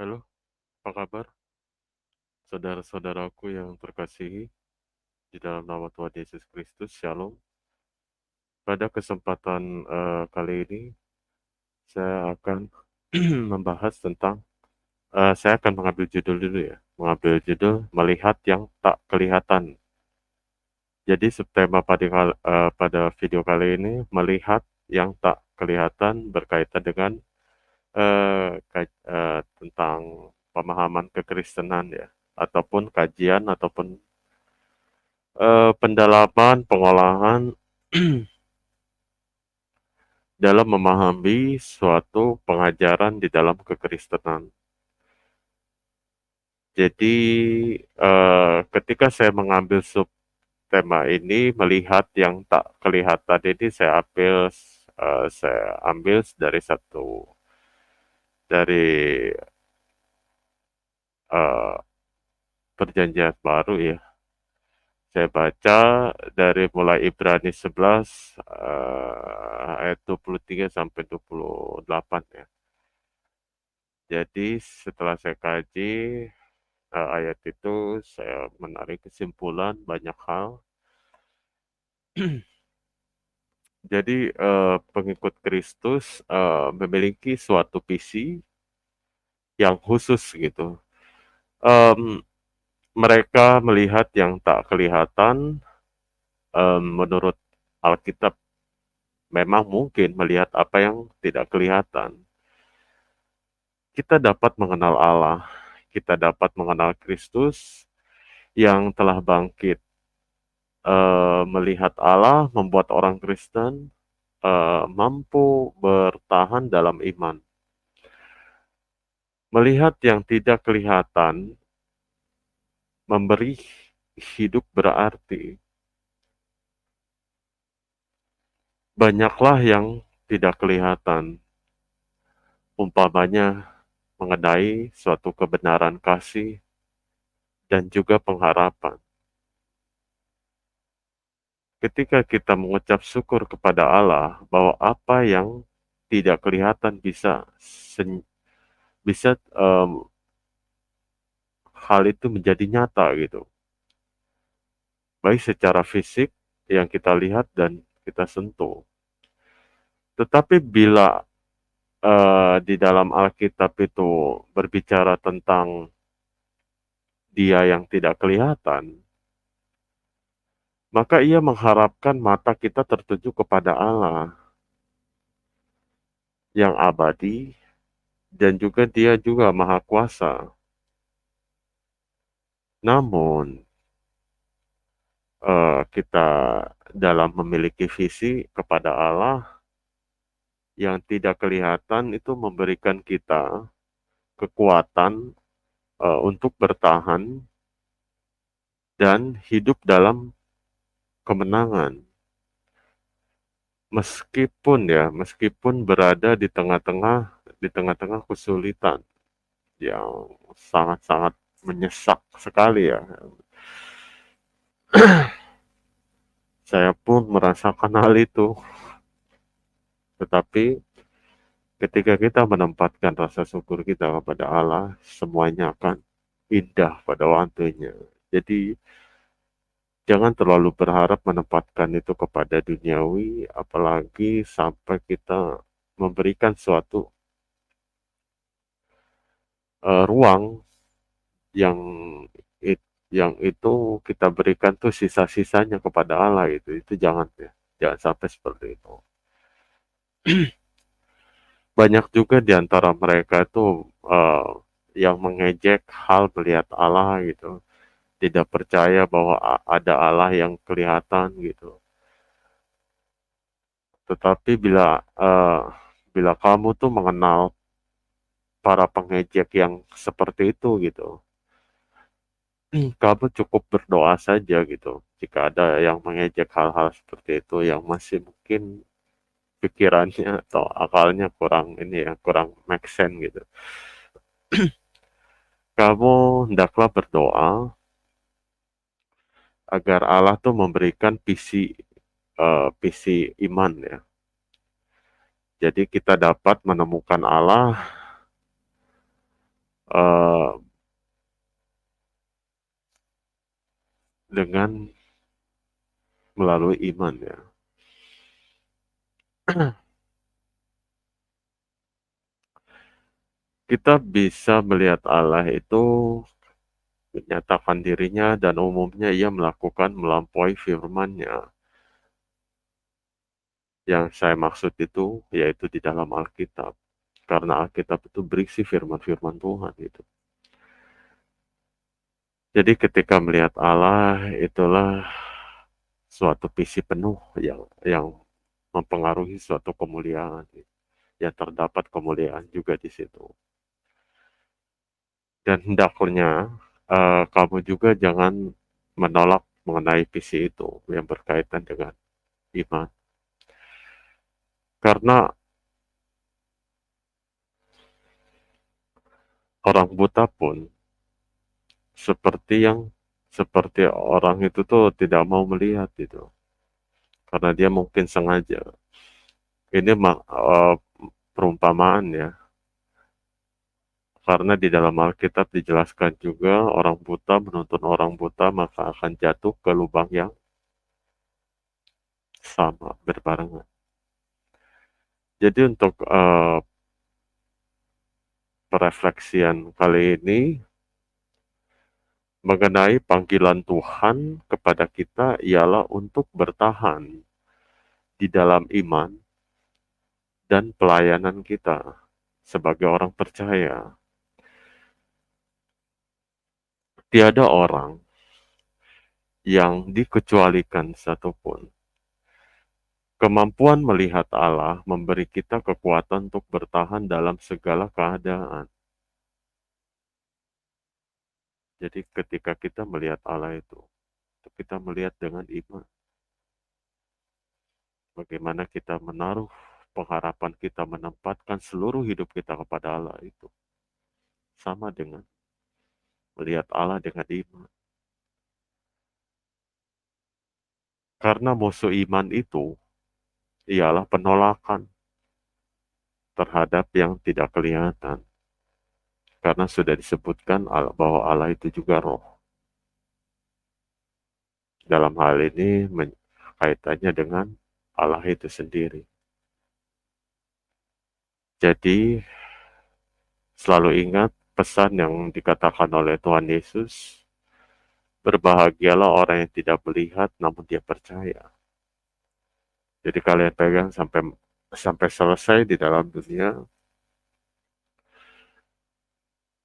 Halo, apa kabar? Saudara-saudaraku yang terkasihi di dalam nama Tuhan Yesus Kristus, Shalom. Pada kesempatan kali ini, saya akan membahas tentang, saya akan mengambil judul dulu ya, mengambil judul Melihat yang Tak Kelihatan. Jadi subtema pada video kali ini, Melihat yang Tak Kelihatan berkaitan dengan tentang pemahaman kekristenan ya, ataupun kajian ataupun pendalaman, pengolahan dalam memahami suatu pengajaran di dalam kekristenan. Jadi, ketika saya mengambil subtema ini, melihat yang tak kelihatan ini saya ambil dari eee, Perjanjian Baru ya. Saya baca dari mulai Ibrani 11, ayat 23 sampai 28 ya. Jadi setelah saya kaji, ayat itu, saya menarik kesimpulan banyak hal. Jadi, pengikut Kristus, memiliki suatu visi yang khusus gitu. Mmm, Mereka melihat yang tak kelihatan, menurut Alkitab memang mungkin melihat apa yang tidak kelihatan. Kita dapat mengenal Allah, kita dapat mengenal Kristus yang telah bangkit. Melihat Allah membuat orang Kristen, mampu bertahan dalam iman. Melihat yang tidak kelihatan memberi hidup berarti. Banyaklah yang tidak kelihatan, umpamanya mengenai suatu kebenaran kasih dan juga pengharapan. Ketika kita mengucap syukur kepada Allah bahwa apa yang tidak kelihatan bisa, hal itu menjadi nyata gitu, baik secara fisik yang kita lihat dan kita sentuh. Tetapi bila, di dalam Alkitab itu berbicara tentang Dia yang tidak kelihatan, maka ia mengharapkan mata kita tertuju kepada Allah yang abadi dan juga Dia juga Maha Kuasa. Namun, kita dalam memiliki visi kepada Allah yang tidak kelihatan itu memberikan kita kekuatan, untuk bertahan dan hidup dalam kemenangan. Meskipun berada di tengah-tengah kesulitan yang sangat-sangat menyesak sekali ya. Saya pun merasakan hal itu, tetapi ketika kita menempatkan rasa syukur kita kepada Allah, semuanya akan indah pada waktunya. Jadi jangan terlalu berharap menempatkan itu kepada duniawi, apalagi sampai kita memberikan suatu, ruang yang it yang itu kita berikan tuh sisa-sisanya kepada Allah gitu, itu jangan ya, jangan sampai seperti itu. Banyak juga di antara mereka itu, yang mengejek hal melihat Allah gitu, tidak percaya bahwa ada Allah yang kelihatan gitu. Tetapi bila kamu tuh mengenal para pengejek yang seperti itu gitu, kamu cukup berdoa saja gitu. Jika ada yang mengejek hal-hal seperti itu yang masih mungkin pikirannya atau akalnya kurang ini ya, kurang make sense gitu. Kamu hendaklah berdoa agar Allah tuh memberikan visi iman ya. Jadi kita dapat menemukan Allah, eee, dengan melalui iman ya. Kita bisa melihat Allah itu menyatakan dirinya dan umumnya ia melakukan melampaui firman-Nya. Yang saya maksud itu yaitu di dalam Alkitab. Karena Alkitab itu berisi firman-firman Tuhan itu. Jadi ketika melihat Allah itulah suatu visi penuh yang mempengaruhi suatu kemuliaan. Ya terdapat kemuliaan juga di situ. Dan hendaknya kamu juga jangan menolak mengenai visi itu yang berkaitan dengan iman. Karena orang buta pun seperti orang itu tuh tidak mau melihat itu. Karena dia mungkin sengaja. Ini perumpamaan ya. Karena di dalam Alkitab dijelaskan juga orang buta menuntun orang buta maka akan jatuh ke lubang yang sama berbarengan. Jadi untuk perefleksian kali ini mengenai panggilan Tuhan kepada kita ialah untuk bertahan di dalam iman dan pelayanan kita sebagai orang percaya. Tiada orang yang dikecualikan satupun. Kemampuan melihat Allah memberi kita kekuatan untuk bertahan dalam segala keadaan. Jadi ketika kita melihat Allah itu kita melihat dengan iman. Bagaimana kita menaruh pengharapan kita menempatkan seluruh hidup kita kepada Allah itu. Sama dengan melihat Allah dengan iman. Karena musuh iman itu ialah penolakan terhadap yang tidak kelihatan. Karena sudah disebutkan bahwa Allah itu juga roh. Dalam hal ini kaitannya dengan Allah itu sendiri. Jadi selalu ingat pesan yang dikatakan oleh Tuhan Yesus, berbahagialah orang yang tidak melihat namun dia percaya. Jadi kalian pegang sampai sampai selesai di dalam dunia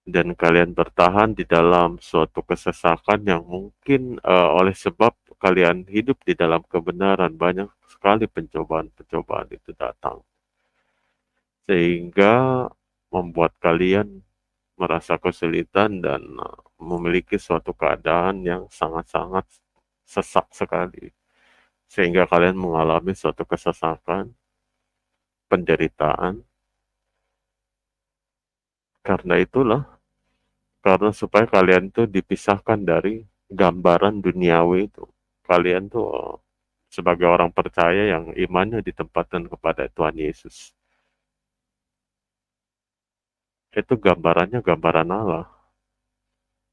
dan kalian bertahan di dalam suatu kesesakan yang mungkin oleh sebab kalian hidup di dalam kebenaran banyak sekali pencobaan-pencobaan itu datang sehingga membuat kalian merasa kesulitan dan memiliki suatu keadaan yang sangat-sangat sesak sekali sehingga kalian mengalami suatu kesesakan, penderitaan. Karena itulah, karena supaya kalian tuh dipisahkan dari gambaran duniawi itu. Kalian tuh sebagai orang percaya yang imannya ditempatkan kepada Tuhan Yesus. Itu gambarannya gambaran Allah.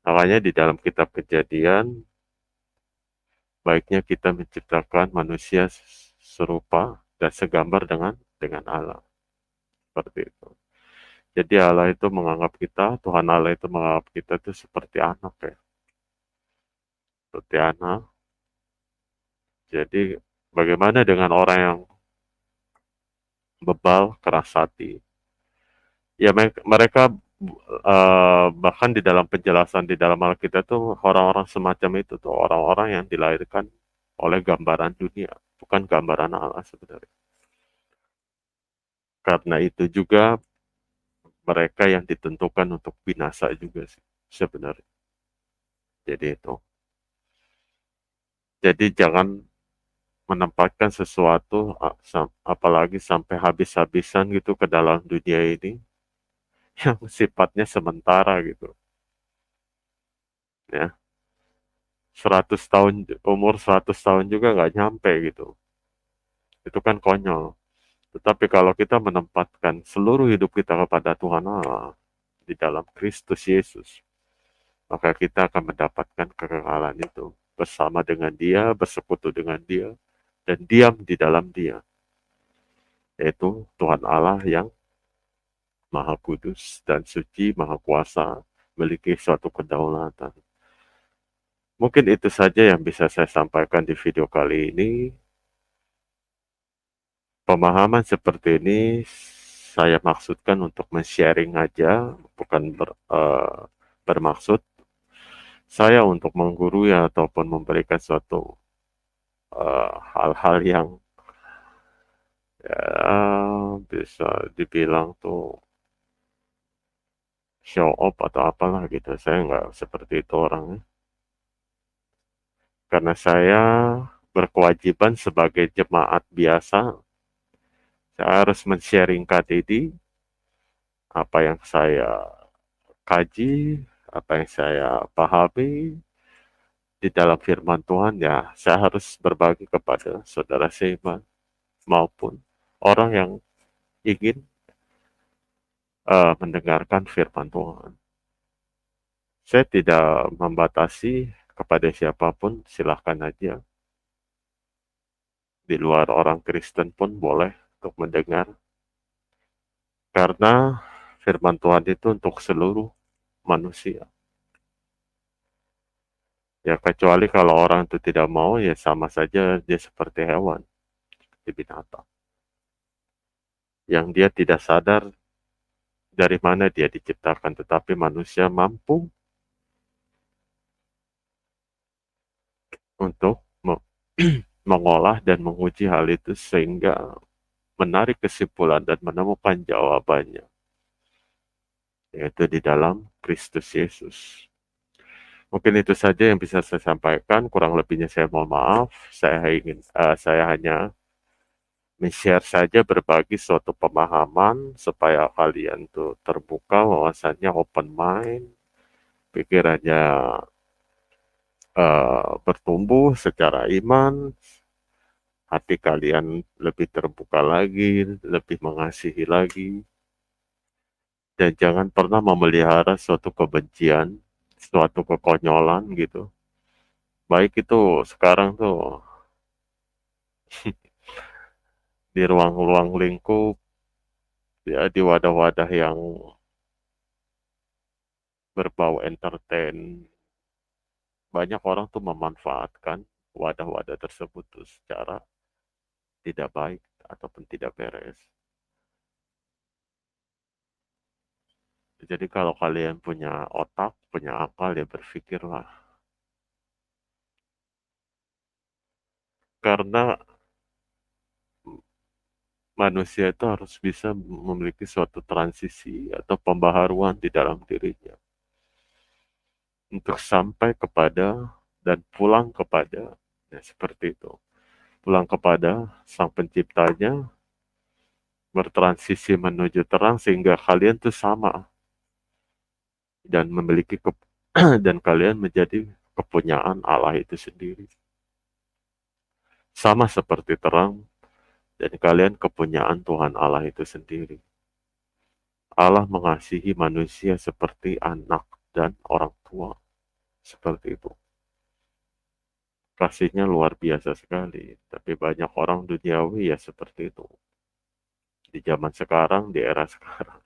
Makanya di dalam kitab Kejadian, baiknya kita menciptakan manusia serupa dan segambar dengan Allah. Seperti itu. Jadi Allah itu menganggap kita, Tuhan Allah itu menganggap kita itu seperti anak ya. Seperti anak. Jadi bagaimana dengan orang yang bebal, keras hati? Ya mereka bahkan di dalam penjelasan di dalam Alkitab tuh orang-orang semacam itu tuh orang-orang yang dilahirkan oleh gambaran dunia, bukan gambaran Allah sebenarnya. Karena itu juga mereka yang ditentukan untuk binasa juga sih sebenarnya. Jadi itu. Jadi jangan menempatkan sesuatu apalagi sampai habis-habisan gitu ke dalam dunia ini yang sifatnya sementara gitu ya. 100 tahun, umur 100 tahun juga nggak nyampe gitu, itu kan konyol. Tetapi kalau kita menempatkan seluruh hidup kita kepada Tuhan Allah, di dalam Kristus Yesus, maka kita akan mendapatkan kekekalan itu bersama dengan Dia, bersekutu dengan Dia, dan diam di dalam Dia, yaitu Tuhan Allah yang Maha Kudus dan Suci, Maha Kuasa, memiliki suatu kedaulatan. Mungkin itu saja yang bisa saya sampaikan di video kali ini. Pemahaman seperti ini saya maksudkan untuk men-sharing aja, bukan bermaksud saya untuk menggurui ataupun memberikan suatu hal-hal yang bisa dibilang tuh show off atau apalah gitu. Saya nggak seperti itu orangnya. Karena saya berkewajiban sebagai jemaat biasa, saya harus men-sharing-kan ini, apa yang saya kaji, apa yang saya pahami di dalam firman Tuhan, ya saya harus berbagi kepada saudara seiman maupun orang yang ingin mendengarkan firman Tuhan. Saya tidak membatasi kepada siapapun, silahkan aja. Di luar orang Kristen pun boleh untuk mendengar. Karena firman Tuhan itu untuk seluruh manusia. Ya kecuali kalau orang itu tidak mau, ya sama saja dia seperti hewan, seperti binatang. Yang dia tidak sadar dari mana dia diciptakan, tetapi manusia mampu untuk mengolah dan menguji hal itu sehingga menarik kesimpulan dan menemukan jawabannya, yaitu di dalam Kristus Yesus. Mungkin itu saja yang bisa saya sampaikan, kurang lebihnya saya mohon maaf. Saya hanya men-share saja, berbagi suatu pemahaman supaya kalian tuh terbuka wawasannya, open mind, pikirannya bertumbuh secara iman, hati kalian lebih terbuka lagi, lebih mengasihi lagi, dan jangan pernah memelihara suatu kebencian, suatu kekonyolan gitu. Baik itu sekarang tuh di ruang-ruang lingkup, ya di wadah-wadah yang berbau entertain, banyak orang tuh memanfaatkan wadah-wadah tersebut tuh secara tidak baik ataupun tidak beres. Jadi kalau kalian punya otak, punya akal, ya berpikirlah. Karena manusia itu harus bisa memiliki suatu transisi atau pembaharuan di dalam dirinya untuk sampai kepada dan pulang kepada, ya seperti itu, pulang kepada sang penciptanya, bertransisi menuju terang sehingga kalian tuh sama dan memiliki dan kalian menjadi kepunyaan Allah itu sendiri. Sama seperti terang dan kalian kepunyaan Tuhan Allah itu sendiri. Allah mengasihi manusia seperti anak dan orang tua. Seperti itu. Kasihnya luar biasa sekali. Tapi banyak orang duniawi ya seperti itu. Di zaman sekarang, di era sekarang.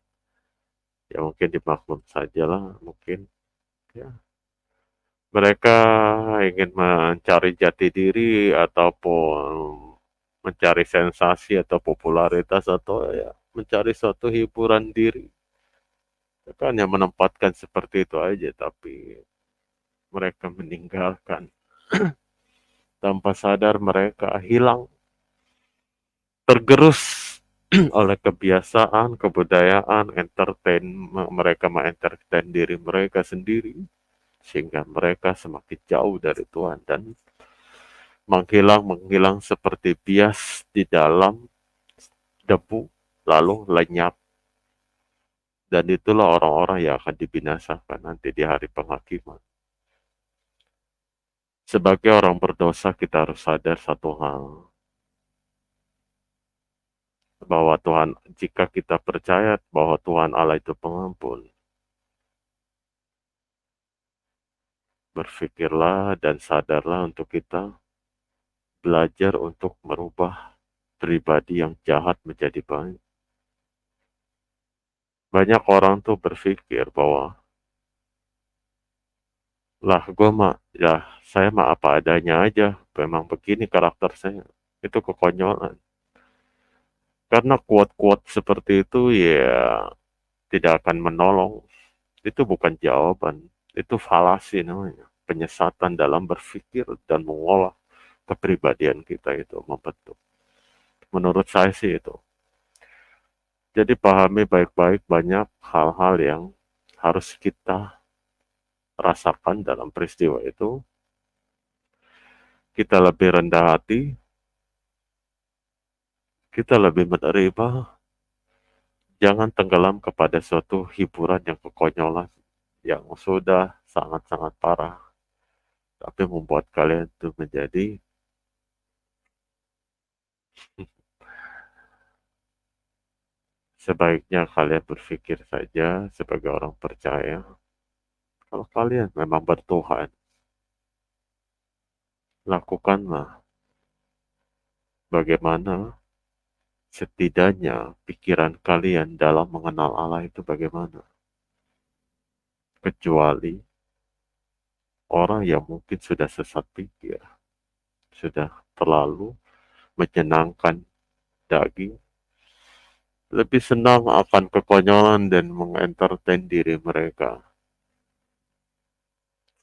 Ya mungkin dimaklum sajalah, mungkin. Ya. Mereka ingin mencari jati diri ataupun mencari sensasi atau popularitas atau ya mencari suatu hiburan diri. Kan yang menempatkan seperti itu aja, tapi mereka meninggalkan tanpa sadar, mereka hilang, tergerus oleh kebiasaan, kebudayaan, entertain, mereka mengentertain diri mereka sendiri, sehingga mereka semakin jauh dari Tuhan dan menghilang seperti bias di dalam debu, lalu lenyap. Dan itulah orang-orang yang akan dibinasakan nanti di hari penghakiman. Sebagai orang berdosa, kita harus sadar satu hal, bahwa Tuhan, jika kita percaya bahwa Tuhan Allah itu pengampun, berpikirlah dan sadarlah untuk kita belajar untuk merubah pribadi yang jahat menjadi baik. Banyak orang tuh berpikir bahwa, lah gue mah, ya saya mah apa adanya aja, memang begini karakter saya. Itu kekonyolan. Karena quote-quote seperti itu ya tidak akan menolong. Itu bukan jawaban, itu falasi namanya. Penyesatan dalam berpikir dan mengolah kepribadian kita itu membentuk. Menurut saya sih itu. Jadi pahami baik-baik banyak hal-hal yang harus kita rasakan dalam peristiwa itu. Kita lebih rendah hati, kita lebih menerima, jangan tenggelam kepada suatu hiburan yang kekonyolan, yang sudah sangat-sangat parah, tapi membuat kalian itu menjadi sebaiknya kalian berpikir saja sebagai orang percaya, kalau kalian memang bertuhan, lakukanlah bagaimana setidaknya pikiran kalian dalam mengenal Allah itu bagaimana. Kecuali orang yang mungkin sudah sesat pikir, sudah terlalu menyenangkan daging, lebih senang akan kekonyolan dan mengentertain diri mereka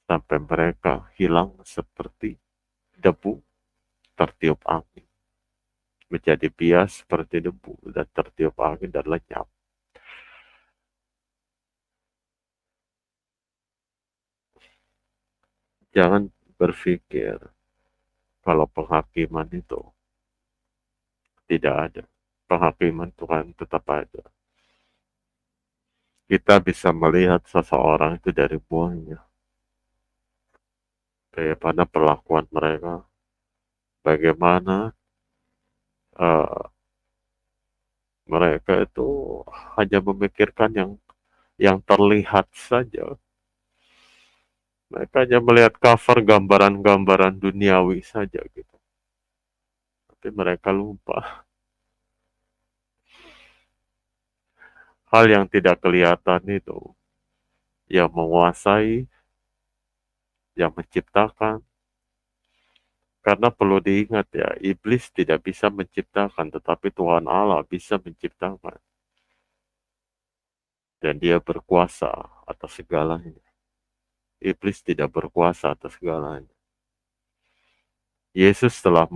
sampai mereka hilang seperti debu tertiup angin, menjadi bias seperti debu dan tertiup angin dan lenyap. Jangan berpikir kalau penghakiman itu tidak ada. Penghakiman Tuhan tetap ada. Kita bisa melihat seseorang itu dari buahnya, bagaimana perlakuan mereka, bagaimana uh, mereka itu hanya memikirkan yang terlihat saja. Mereka hanya melihat cover gambaran-gambaran duniawi saja gitu. Tapi mereka lupa hal yang tidak kelihatan itu, yang menguasai, yang menciptakan. Karena perlu diingat ya, iblis tidak bisa menciptakan, tetapi Tuhan Allah bisa menciptakan. Dan dia berkuasa atas segalanya. Iblis tidak berkuasa atas segalanya. Yesus telah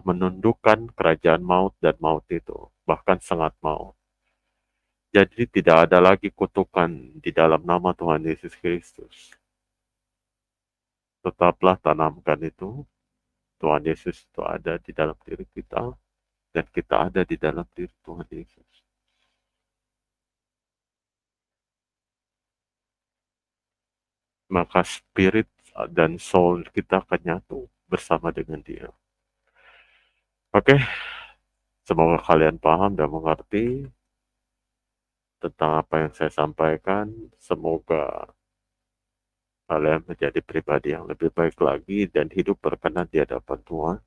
menundukkan kerajaan maut dan maut itu, bahkan sangat maut. Jadi tidak ada lagi kutukan di dalam nama Tuhan Yesus Kristus. Tetaplah tanamkan itu, Tuhan Yesus itu ada di dalam diri kita, dan kita ada di dalam diri Tuhan Yesus. Maka spirit dan soul kita akan nyatu bersama dengan dia. Oke, semoga kalian paham dan mengerti tentang apa yang saya sampaikan. Semoga kalian menjadi pribadi yang lebih baik lagi dan hidup berkenan di hadapan Tuhan.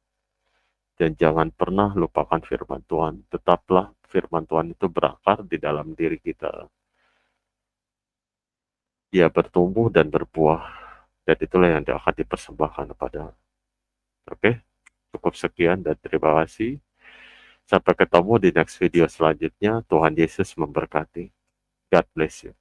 Dan jangan pernah lupakan firman Tuhan. Tetaplah firman Tuhan itu berakar di dalam diri kita. Dia bertumbuh dan berbuah. Dan itulah yang akan dipersembahkan kepada. Oke, cukup sekian dan terima kasih. Sampai ketemu di next video selanjutnya. Tuhan Yesus memberkati. God bless you.